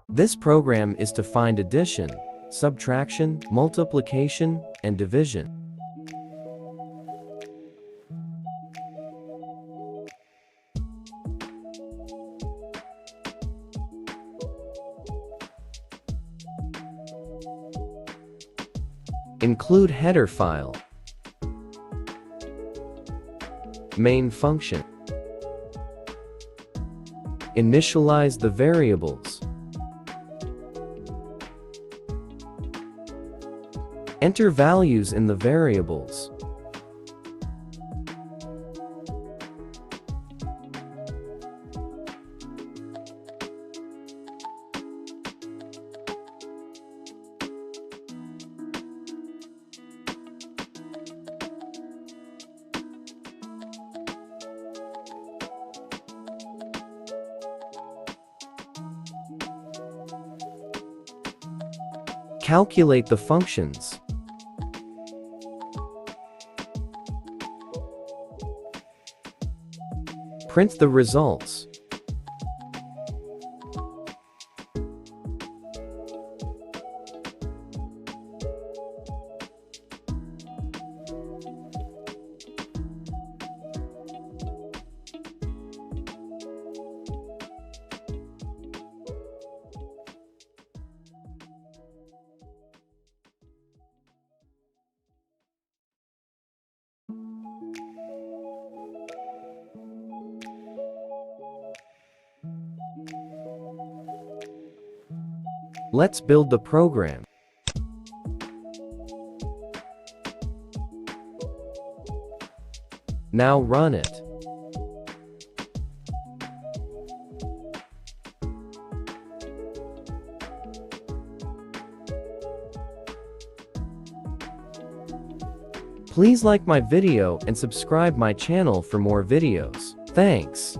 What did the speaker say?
This program is to find addition, subtraction, multiplication, and division. Include header file. Main function. Initialize the variables. Enter values in the variables. Calculate the functions. Print the results. Let's build the program. Now run it. Please like my video and subscribe my channel for more videos. Thanks.